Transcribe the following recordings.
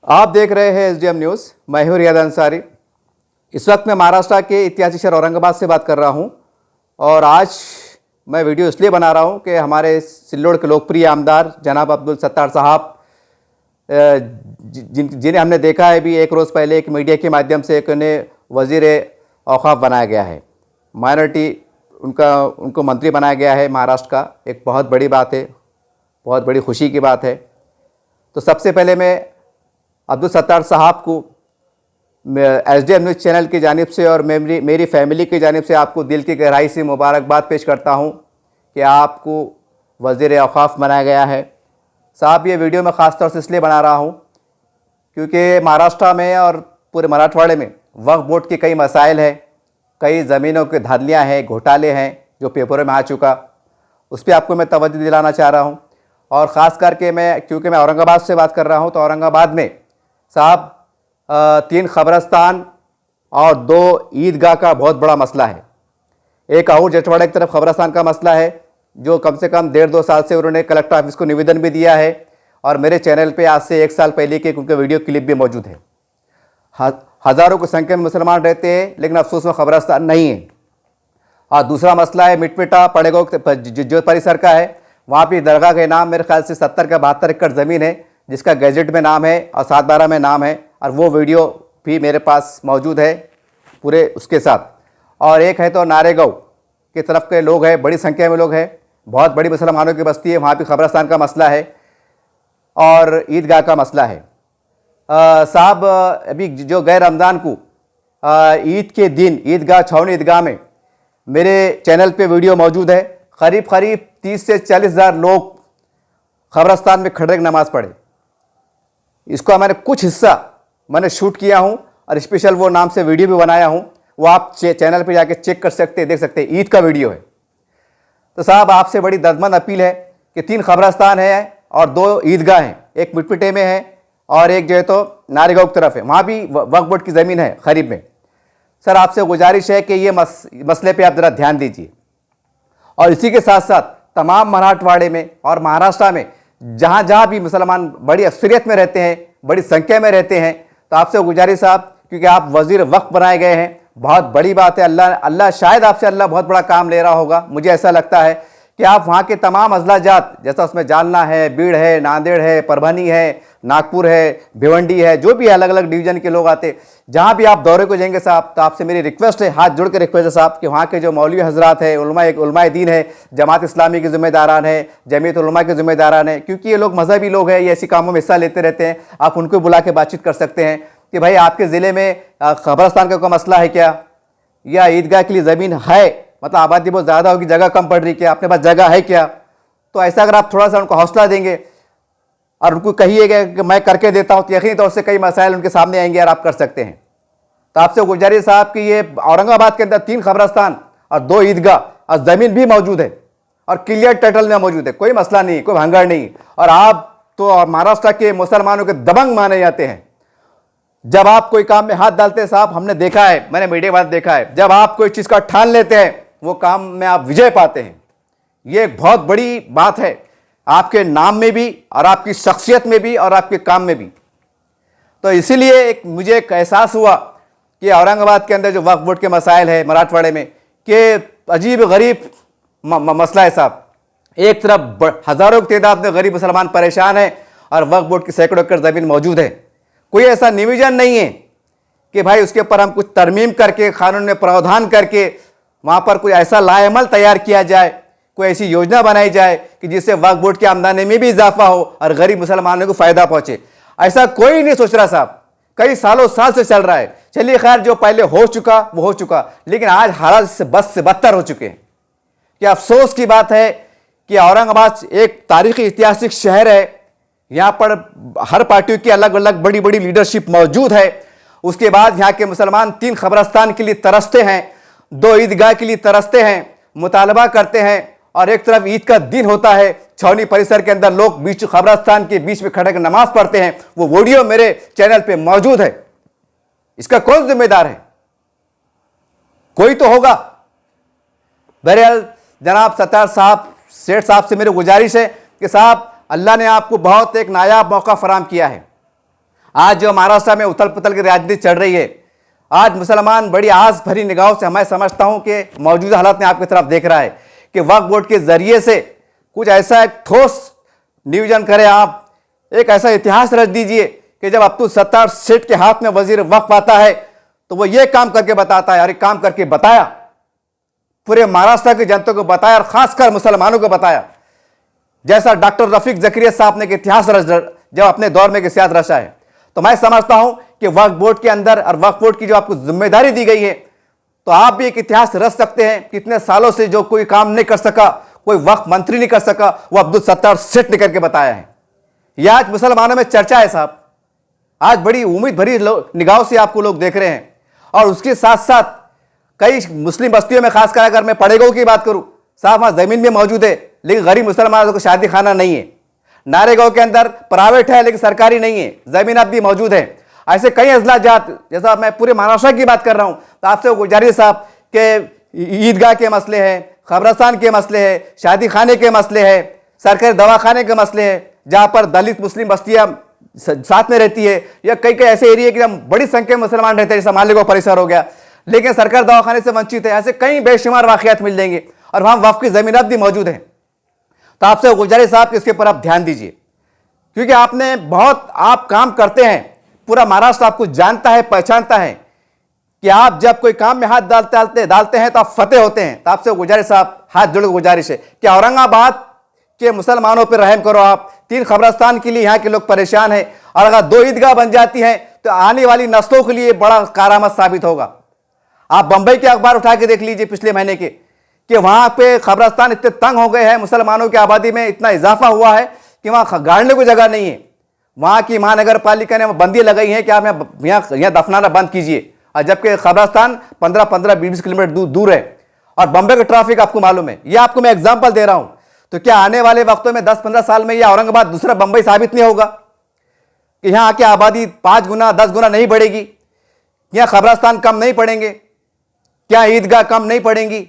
आप देख रहे हैं एसडीएम न्यूज़। मैं हूं रियाद अंसारी। इस वक्त मैं महाराष्ट्र के ऐतिहासिक शहर औरंगाबाद से बात कर रहा हूं और आज मैं वीडियो इसलिए बना रहा हूं कि हमारे सिल्लोड के लोकप्रिय आमदार जनाब अब्दुल सत्तार साहब जिन्हें हमने देखा है भी एक रोज़ पहले एक मीडिया के माध्यम से उन्हें वज़ीर औक़ाफ़ बनाया गया है। माइनॉरिटी उनको मंत्री बनाया गया है महाराष्ट्र का। एक बहुत बड़ी बात है, बहुत बड़ी खुशी की बात है। तो सबसे पहले मैं अब्दुल सत्तार साहब को एसडीएम न्यूज़ चैनल की जानिब से और मेरी फैमिली की जानिब से आपको दिल की गहराई से मुबारकबाद पेश करता हूं कि आपको वज़ीर औक़ाफ़ बनाया गया है। साहब, ये वीडियो मैं ख़ास तौर से इसलिए बना रहा हूं क्योंकि महाराष्ट्र में और पूरे मराठवाड़े में वक्फ़ बोर्ड के कई मसाइल हैं, कई ज़मीनों के धांधलियाँ हैं, घोटाले हैं जो पेपरों में आ चुका। उस पर आपको मैं तवज्जो दिलाना चाह रहा हूँ। और ख़ास करके क्योंकि मैं औरंगाबाद से बात कर रहा हूँ, तो औरंगाबाद में साहब 3 ख़बरस्तान और 2 ईदगाह का बहुत बड़ा मसला है। एक और जटवाड़ा की तरफ ख़बरस्तान का मसला है जो कम से कम 1.5-2 साल से उन्होंने कलेक्टर ऑफिस को निवेदन भी दिया है और मेरे चैनल पे आज से 1 साल पहले के उनके वीडियो क्लिप भी मौजूद है। हज़ारों की संख्या में मुसलमान रहते हैं लेकिन अफसोस में ख़बरस्तान नहीं है। और दूसरा मसला है मिटमिटा पड़ेगो जो परिसर का है, वहाँ पर दरगाह के नाम मेरे ख्याल से 70 का 72 एकड़ ज़मीन है जिसका गैजेट में नाम है और 7/12 में नाम है और वो वीडियो भी मेरे पास मौजूद है पूरे उसके साथ। और एक है तो नारेगांव की तरफ के लोग हैं, बड़ी संख्या में लोग हैं, बहुत बड़ी मुसलमानों की बस्ती है, वहाँ भी ख़बरस्तान का मसला है और ईदगाह का मसला है। साहब, अभी जो गैर रमज़ान को ईद के दिन ईदगाह छावनी ईदगाह में मेरे चैनल पे वीडियो मौजूद है। करीब 30 से 40 हज़ार लोग ख़बरस्तान में खड़े नमाज़ पढ़े। इसका मैंने कुछ हिस्सा मैंने शूट किया हूं और स्पेशल वो नाम से वीडियो भी बनाया हूं, वो आप चैनल पे जाके चेक कर सकते हैं, देख सकते हैं। ईद का वीडियो है। तो साहब, आपसे बड़ी दर्दमंद अपील है कि 3 ख़बरस्तान है और 2 ईदगाह हैं, एक मिटमिटे में है और एक जो है तो नारेगांव की तरफ है, वहाँ भी वक्फ बोर्ड की ज़मीन है खरीब में। सर, आपसे गुजारिश है कि ये मसले पर आप ज़रा ध्यान दीजिए। और इसी के साथ साथ तमाम मराठवाड़े में और महाराष्ट्र में जहाँ जहाँ भी मुसलमान बड़ी अक्सरियत में रहते हैं, बड़ी संख्या में रहते हैं, तो आपसे गुजारिश साहब, क्योंकि आप वज़ीर वक्फ बनाए गए हैं, बहुत बड़ी बात है। अल्लाह शायद आपसे अल्लाह बहुत बड़ा काम ले रहा होगा। मुझे ऐसा लगता है कि आप वहाँ के तमाम अजला जात, जैसा उसमें जालना है, बीड़ है, नांदेड़ है, परभनी है, नागपुर है, भिवंडी है, जो भी अलग अलग डिवीज़न के लोग आते, जहाँ भी आप दौरे को जाएंगे साहब, तो आपसे मेरी रिक्वेस्ट है, हाथ जोड़ के रिक्वेस्ट है साहब, कि वहाँ के जो मौलवी हजरात है, उलमाए दीन है, जमात इस्लामी के ज़िम्मेदारान है, जमीयत उलमा के ज़िम्मेदारान है, क्योंकि ये लोग मजहबी लोग हैं, ये ऐसी कामों में हिस्सा लेते रहते हैं। आप उनको बुला के बातचीत कर सकते हैं कि भाई आपके ज़िले में ख़बरस्तान का कोई मसला है क्या, या ईदगाह के लिए ज़मीन है, मतलब आबादी बहुत ज़्यादा होगी, जगह कम पड़ रही क्या, अपने पास जगह है क्या। तो ऐसा अगर आप थोड़ा सा उनको हौसला देंगे और उनको कहिएगा कि मैं करके देता हूँ, तो यकीनी तौर से कई मसाइल उनके सामने आएंगे और आप कर सकते हैं। तो आपसे गुजारिश साहब कि ये औरंगाबाद के अंदर 3 ख़बरस्तान और 2 ईदगाह और ज़मीन भी मौजूद है और क्लियर टाइटल में मौजूद है, कोई मसला नहीं, कोई भंगार नहीं। और आप तो महाराष्ट्र के मुसलमानों के दबंग माने जाते हैं। जब आप कोई काम में हाथ डालते हैं साहब, हमने देखा है, मैंने मीडिया में देखा है, जब आप कोई चीज़ का ठान लेते हैं वो काम में आप विजय पाते हैं। ये एक बहुत बड़ी बात है आपके नाम में भी और आपकी शख्सियत में भी और आपके काम में भी। तो इसीलिए मुझे एक एहसास हुआ कि औरंगाबाद के अंदर जो वक्फ बोर्ड के मसाइल है मराठवाड़े में, कि अजीब गरीब मसला है साहब। एक तरफ हज़ारों की तादाद में गरीब मुसलमान परेशान है और वक्फ बोर्ड की सैकड़ों एकड़ ज़मीन मौजूद है। कोई ऐसा निवेदन नहीं है कि भाई उसके ऊपर हम कुछ तरमीम करके, कानून में प्रावधान करके वहाँ पर कोई ऐसा लाएमल तैयार किया जाए, कोई ऐसी योजना बनाई जाए कि जिससे वक्फ बोर्ड की आमदनी में भी इजाफा हो और गरीब मुसलमानों को फ़ायदा पहुँचे। ऐसा कोई नहीं सोच रहा साहब। कई सालों साल से चल रहा है। चलिए खैर, जो पहले हो चुका वो हो चुका, लेकिन आज हालात से बस से बदतर हो चुके हैं। कि अफसोस की बात है कि औरंगाबाद एक तारीखी ऐतिहासिक शहर है, यहाँ पर हर पार्टी की अलग अलग बड़ी बड़ी लीडरशिप मौजूद है। उसके बाद यहाँ के मुसलमान 3 ख़बरस्तान के लिए तरसते हैं, 2 ईदगाह के लिए तरसते हैं, मुतालबा करते हैं। और एक तरफ ईद का दिन होता है, छावनी परिसर के अंदर लोग बीच ख़बरस्तान के बीच में खड़े नमाज पढ़ते हैं। वो वीडियो मेरे चैनल पे मौजूद है। इसका कौन जिम्मेदार है? कोई तो होगा। बहरहाल जनाब सत्तार साहब, सेठ साहब से मेरी गुजारिश है कि साहब, अल्लाह ने आपको बहुत एक नायाब मौका फराम किया है। आज जो महाराष्ट्र में उथल पुथल की राजनीति चल रही है, आज मुसलमान बड़ी आस भरी निगाहों से, मैं समझता हूं कि मौजूदा हालात में आपकी तरफ देख रहा है कि वक्फ बोर्ड के जरिए से कुछ ऐसा एक ठोस नियोजन करें, आप एक ऐसा इतिहास रच दीजिए कि जब अब्दुल सत्तार सेठ के हाथ में वजीर वक्फ आता है तो वो ये काम करके बताता है, और ये काम करके बताया, पूरे महाराष्ट्र की जनता को बताया और खासकर मुसलमानों को बताया, जैसा डॉक्टर रफीक जकरिया साहब ने इतिहास जब अपने दौर में इतिहास रचा है। तो मैं समझता हूं कि वक्फ बोर्ड के अंदर और वक्फ बोर्ड की जो आपको जिम्मेदारी दी गई है, तो आप भी एक इतिहास रच सकते हैं। कितने सालों से जो कोई काम नहीं कर सका, कोई वक्फ मंत्री नहीं कर सका, वो अब्दुल सत्तार सेठ ने करके बताया है। यह आज मुसलमानों में चर्चा है साहब, आज बड़ी उम्मीद भरी निगाहों से आपको लोग देख रहे हैं। और उसके साथ साथ कई मुस्लिम बस्तियों में, खासकर अगर मैं पड़ेगांव की बात करूं साहब, वहां जमीन भी मौजूद है लेकिन गरीब मुसलमानों को शादी खाना नहीं है। नारेगांव के अंदर प्राइवेट है लेकिन सरकारी नहीं है, जमीन अब भी मौजूद है। ऐसे कई अजला जात, जैसा मैं पूरे महाराष्ट्र की बात कर रहा हूं, तो आपसे गुजारिश साहब के ईदगाह के मसले हैं, कब्रस्तान के मसले हैं, शादी खाने के मसले हैं, सरकारी दवाखाने के मसले हैं, जहां पर दलित मुस्लिम बस्तियां साथ में रहती है, या कई कई ऐसे एरिया की बड़ी संख्या में मुसलमान रहते हैं, जैसा मालिको परिसर हो गया, लेकिन सरकार दवाखाने से वंचित है। ऐसे कई बेशुमार वाकयात मिल जाएंगे और वहां वक्फ की जमीनात भी मौजूद है। तो आपसे गुजारिश साहब कि इसके ऊपर आप ध्यान दीजिए, क्योंकि आपने आप काम करते हैं, पूरा महाराष्ट्र आपको जानता है, पहचानता है कि आप जब कोई काम में हाथ डालते हैं तो आप फतेह होते हैं। तो आपसे गुजारिश साहब, हाथ जोड़ के गुजारिश है कि औरंगाबाद के मुसलमानों पर रहम करो आप। 3 कब्रस्तान के लिए यहाँ के लोग परेशान हैं, और अगर 2 ईदगाह बन जाती हैं तो आने वाली नस्लों के लिए बड़ा कारामत साबित होगा। आप बंबई के अखबार उठा के देख लीजिए पिछले महीने के, कि वहां पे कब्रस्तान इतने तंग हो गए हैं, मुसलमानों की आबादी में इतना इजाफा हुआ है कि वहां गाड़ने को जगह नहीं है। वहां की महानगर पालिका ने बंदी लगाई है कि आप यहाँ दफनाना बंद कीजिए, और जबकि कब्रस्तान 15-20 किलोमीटर दूर है। और बंबई का ट्रैफिक आपको मालूम है, ये आपको मैं एग्जाम्पल दे रहा हूं। तो क्या आने वाले वक्तों में 10-15 साल में यह औरंगाबाद दूसरा बंबई साबित नहीं होगा कि यहाँ आके आबादी 5 गुना 10 गुना नहीं बढ़ेगी? यहाँ कब्रस्तान कम नहीं पड़ेंगे? क्या ईदगाह कम नहीं पड़ेंगी?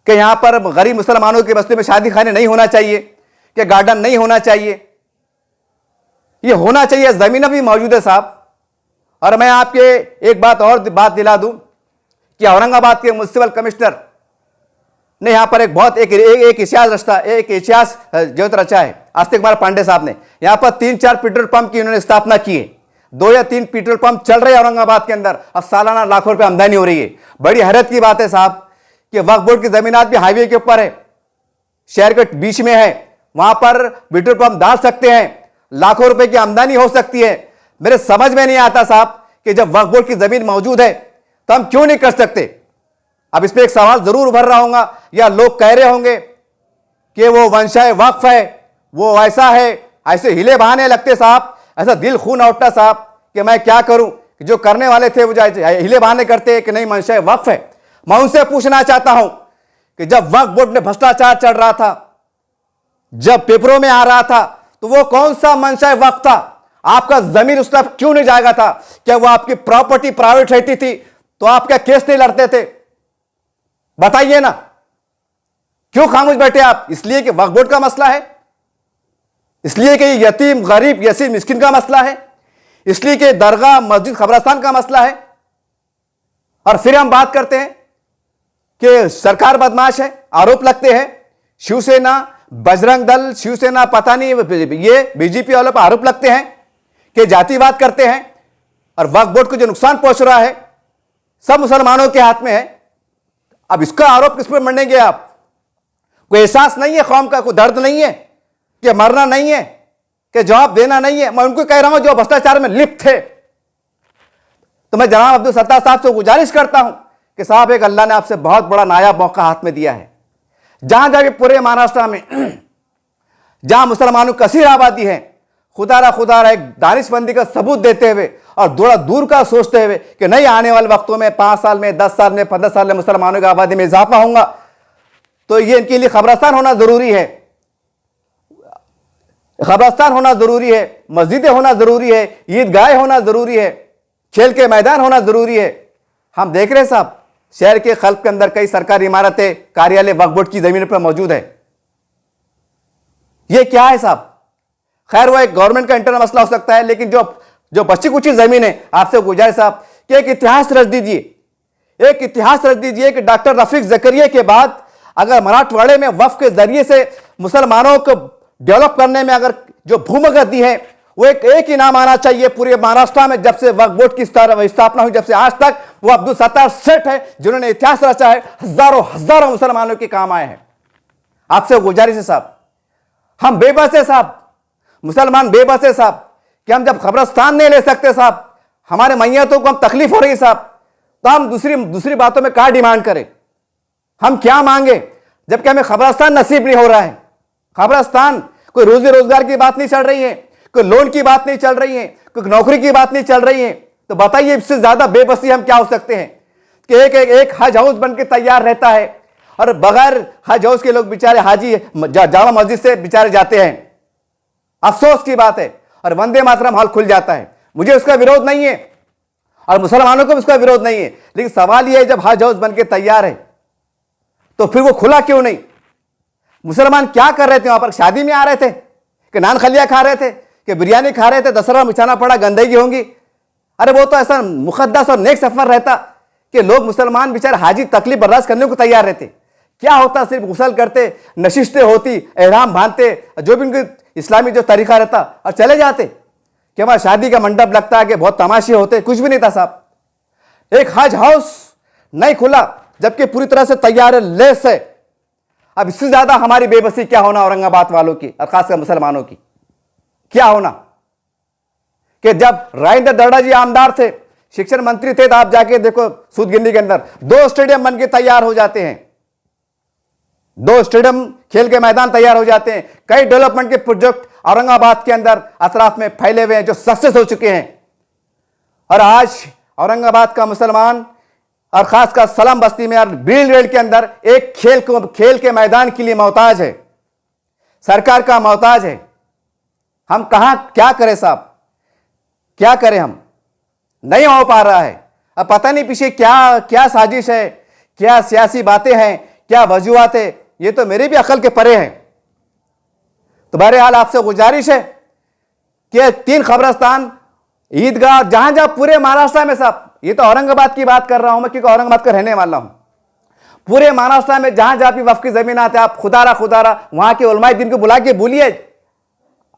कि यहां पर गरीब मुसलमानों के बस्ती में शादी खाने नहीं होना चाहिए? कि गार्डन नहीं होना चाहिए? ये होना चाहिए, जमीन भी मौजूद है साहब। और मैं आपके एक बात दिला दूं कि औरंगाबाद के म्युनिसिपल कमिश्नर ने यहां पर एक इतिहास जो रचा है, आस्तिक कुमार पांडे साहब ने। यहां पर 3-4 पेट्रोल पंप की उन्होंने स्थापना की है। 2 या 3 पेट्रोल पंप चल रहे हैं औरंगाबाद के अंदर, अब सालाना लाखों रुपए आमदनी हो रही है। बड़ी हैरत की बात है साहब कि वक्फ बोर्ड की जमीनात भी हाईवे के ऊपर है, शहर के बीच में है, वहां पर पेट्रोल पंप डाल सकते हैं, लाखों रुपए की आमदनी हो सकती है। मेरे समझ में नहीं आता साहब कि जब वक्फ बोर्ड की जमीन मौजूद है तो हम क्यों नहीं कर सकते? अब इस पर एक सवाल जरूर उभर रहा होगा, या लोग कह रहे होंगे कि वो वंशाय वक्फ है, वो ऐसा है, ऐसे हिले बहाने लगते साहब, ऐसा दिल खून उठता साहब कि मैं क्या करूं। जो करने वाले थे वो हिले बहाने करते कि नहीं वंशाय वक्फ है। मैं उनसे पूछना चाहता हूं कि जब वक्फ बोर्ड में भ्रष्टाचार चल रहा था, जब पेपरों में आ रहा था, तो वो कौन सा मंशा वक्फ था? आपका जमीन उस तरफ क्यों नहीं जाएगा था? क्या वो आपकी प्रॉपर्टी प्राइवेट रहती थी तो आप क्या केस नहीं लड़ते थे? बताइए ना, क्यों खामोश बैठे आप? इसलिए कि वक्फ बोर्ड का मसला है? इसलिए कि यतीम गरीब यसीम मिस्किन का मसला है? इसलिए कि दरगाह मस्जिद कब्रस्तान का मसला है? और फिर हम बात करते हैं कि सरकार बदमाश है, आरोप लगते हैं शिवसेना, बजरंग दल, शिवसेना, पता नहीं ये बीजेपी वालों पर आरोप लगते हैं कि जातिवाद करते हैं, और वक्फ बोर्ड को जो नुकसान पहुंच रहा है सब मुसलमानों के हाथ में है। अब इसका आरोप किस पर मरने गए आप? कोई एहसास नहीं है कौम का? कोई दर्द नहीं है कि मरना नहीं है, कि जवाब देना नहीं है? मैं उनको कह रहा हूं जो भ्रष्टाचार में लिप्त थे। तो मैं जनाब अब्दुल सत्तार साहब से गुजारिश करता हूं कि साहब, एक अल्लाह ने आपसे बहुत बड़ा नायाब मौका हाथ में दिया है। जहां जाके पूरे महाराष्ट्र में जहां मुसलमानों की कसीर आबादी है, खुदा एक दानिशमंदी का सबूत देते हुए और थोड़ा दूर का सोचते हुए कि नहीं आने वाले वक्तों में 5 साल में, 10 साल में, 15 साल में मुसलमानों की आबादी में इजाफा होगा, तो ये इनके लिए कब्रस्तान होना जरूरी है, कब्रस्तान होना जरूरी है, मस्जिदें होना जरूरी है, ईदगाह होना जरूरी है, खेल के मैदान होना जरूरी है। हम देख रहे हैं साहब, शहर के खल्क के अंदर कई सरकारी इमारतें, कार्यालय वक्फ बोर्ड की जमीन पर मौजूद है। ये क्या है साहब? खैर वो एक गवर्नमेंट का इंटरनल मसला हो सकता है, लेकिन जो बची कुछ जमीन है, आपसे गुजारिश साहब कि एक इतिहास रच दीजिए, एक इतिहास रच दीजिए कि डॉक्टर रफीक ज़करिया के बाद अगर मराठवाड़े में वक्फ के जरिए से मुसलमानों को डेवलप करने में अगर जो भूमिका दी है, वो एक ही नाम आना चाहिए पूरे महाराष्ट्र में। जब से वक्फ बोर्ड की स्थापना हुई, जब से आज तक, वो अब्दुल सत्तार सेठ है जिन्होंने इतिहास रचा है, हजारों मुसलमानों के काम आए हैं। आपसे गुजारिश है साहब, हम बेबस है साहब, मुसलमान बेबस है साहब कि हम जब कब्रिस्तान नहीं ले सकते साहब, हमारे मैयतों को हम तकलीफ हो रही है साहब, तो हम दूसरी बातों में क्या डिमांड करें, हम क्या मांगे, जबकि हमें कब्रिस्तान नसीब नहीं हो रहा है। कब्रिस्तान, कोई रोजी रोजगार की बात नहीं चल रही है, कोई लोन की बात नहीं चल रही है, कोई नौकरी की बात नहीं चल रही है, तो बताइए इससे ज्यादा बेबसी हम क्या हो सकते हैं कि एक हज हाउस बन के तैयार रहता है और बगैर हज हाउस के लोग बेचारे हाजी जामा मस्जिद से बेचारे जाते हैं। अफसोस की बात है। और वंदे मातरम हॉल खुल जाता है, मुझे उसका विरोध नहीं है और मुसलमानों को भी उसका विरोध नहीं है, लेकिन सवाल यह है जब हज हाउस बन के तैयार है तो फिर वो खुला क्यों नहीं? मुसलमान क्या कर रहे थे वहां पर? शादी में आ रहे थे कि नान खलिया खा रहे थे कि बिरयानी खा रहे थे, दशहरा बिछाना पड़ा, गंदगी होंगी? अरे वो तो ऐसा मुकद्दस और नेक सफर रहता कि लोग मुसलमान बेचारे हाजी तकलीफ बर्दाश्त करने को तैयार रहते। क्या होता, सिर्फ गुसल करते, नशिस्तें होती, एहराम बांधते, जो भी उनके इस्लामी जो तरीका रहता, और चले जाते कि हमारा शादी का मंडप लगता है कि बहुत तमाशे होते, कुछ भी नहीं था साहब। एक हज हाउस नहीं खुला जबकि पूरी तरह से तैयार है, लेस है। अब इससे ज्यादा हमारी बेबसी क्या होना औरंगाबाद वालों की और खासकर मुसलमानों की, क्या होना कि जब राजेंद्र दर्डा जी आमदार थे, शिक्षण मंत्री थे, तो आप जाके देखो सूदगिरनी के अंदर 2 स्टेडियम बन के तैयार हो जाते हैं, 2 स्टेडियम खेल के मैदान तैयार हो जाते हैं। कई डेवलपमेंट के प्रोजेक्ट औरंगाबाद के अंदर अतराफ में फैले हुए हैं जो सक्सेस हो चुके हैं। और आज औरंगाबाद का मुसलमान और खासकर सलाम बस्ती में और बील रेल के अंदर एक खेल के मैदान के लिए मोहताज है, सरकार का मोहताज है। हम कहां क्या करें साहब, क्या करें? हम नहीं हो पा रहा है। अब पता नहीं पीछे क्या साजिश है, क्या सियासी बातें हैं, क्या वजूहात है, ये तो मेरे भी अकल के परे हैं। तो बहरहाल आपसे गुजारिश है कि 3 कब्रिस्तान, ईदगाह, जहां जहां पूरे महाराष्ट्र में साहब, ये तो औरंगाबाद की बात कर रहा हूं मैं क्योंकि औरंगाबाद का रहने वाला हूं, पूरे महाराष्ट्र में जहां जहां भी वक्फ की जमीन आते, आप खुदारा वहां के उलमाए दिन को बुला के बोलिए,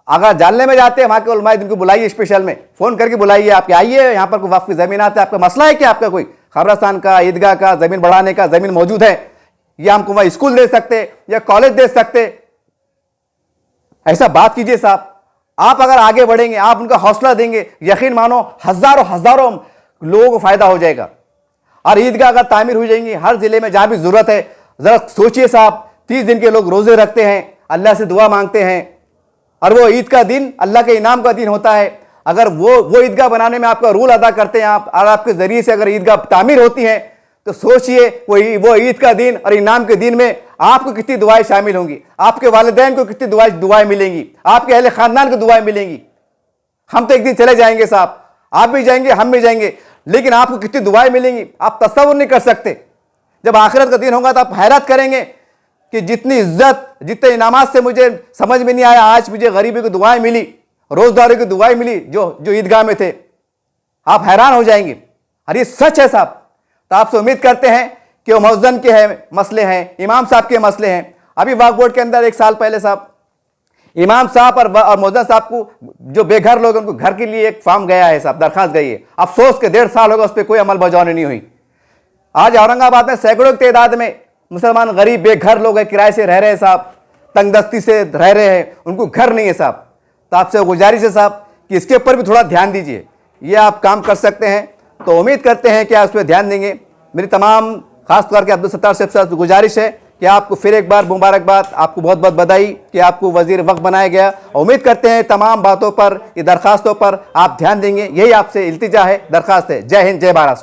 अगर जानने में जाते हैं वहां के उलमाए दिन को बुलाइए, स्पेशल में फोन करके बुलाइए, आप आइए यहाँ पर कोई वक्फ की जमीन आते, आपका मसला है क्या? आपका कोई कब्रिस्तान का, ईदगाह का, जमीन बढ़ाने का, जमीन मौजूद है, या हमको वहां स्कूल दे सकते या कॉलेज दे सकते, ऐसा बात कीजिए साहब। आप अगर आगे बढ़ेंगे, आप उनका हौसला देंगे, यकीन मानो हजारों लोगों को फायदा हो जाएगा। और ईदगाह अगर तामीर हो जाएंगी हर जिले में जहां भी जरूरत है, जरा सोचिए साहब, 30 दिन के लोग रोजे रखते हैं, अल्लाह से दुआ मांगते हैं, और वो ईद का दिन अल्लाह के इनाम का दिन होता है। अगर वो ईदगाह बनाने में आपका रोल अदा करते हैं आप, और आपके जरिए से अगर ईदगाह तामीर होती है, तो सोचिए वो ईद का दिन और इनाम के दिन में आपको कितनी दुआएं शामिल होंगी, आपके वालिदैन को कितनी दुआएं मिलेंगी, आपके अहले खानदान को दुआएं मिलेंगी। हम तो एक दिन चले जाएंगे साहब, आप भी जाएंगे, हम भी जाएंगे, लेकिन आपको कितनी दुआएं मिलेंगी आप तस्वुर नहीं कर सकते। जब आखिरत का दिन होगा तो आप हैरत करेंगे कि जितनी इज्जत, जितने इनामात से मुझे समझ में नहीं आया, आज मुझे गरीबी की दुआएं मिली, रोजदारों की दुआएं मिली जो ईदगाह में थे, आप हैरान हो जाएंगे। और ये सच है साहब। तो आपसे उम्मीद करते हैं कि वो मौजन के मसले हैं, इमाम साहब के मसले हैं। अभी वक्फ बोर्ड के अंदर 1 साल पहले साहब इमाम साहब और मौजन साहब को जो बेघर लोग, उनको घर के लिए एक फॉर्म गया है साहब, दरखास्त गई है। अफसोस के 1.5 साल होगा उस पर कोई अमल बजावनी नहीं हुई। आज औरंगाबाद में सैकड़ों की तादाद में मुसलमान गरीब बेघर लोग हैं, किराए से रह रहे हैं साहब, तंगदस्ती से रह रहे हैं, उनको घर नहीं है साहब। तो आपसे गुजारिश है साहब कि इसके ऊपर भी थोड़ा ध्यान दीजिए, ये आप काम कर सकते हैं। तो उम्मीद करते हैं कि आप उस पर ध्यान देंगे। मेरी तमाम खासतौर के अब्दुल सत्तार साहब से गुजारिश है कि आपको फिर एक बार मुबारकबाद, आपको बहुत बहुत बधाई कि आपको वजीर वक्फ बनाया गया। उम्मीद करते हैं तमाम बातों पर, ये दरखास्तों पर आप ध्यान देंगे। यही आपसे इल्तिजा है, दरखास्त है। जय हिंद, जय महाराष्ट्र।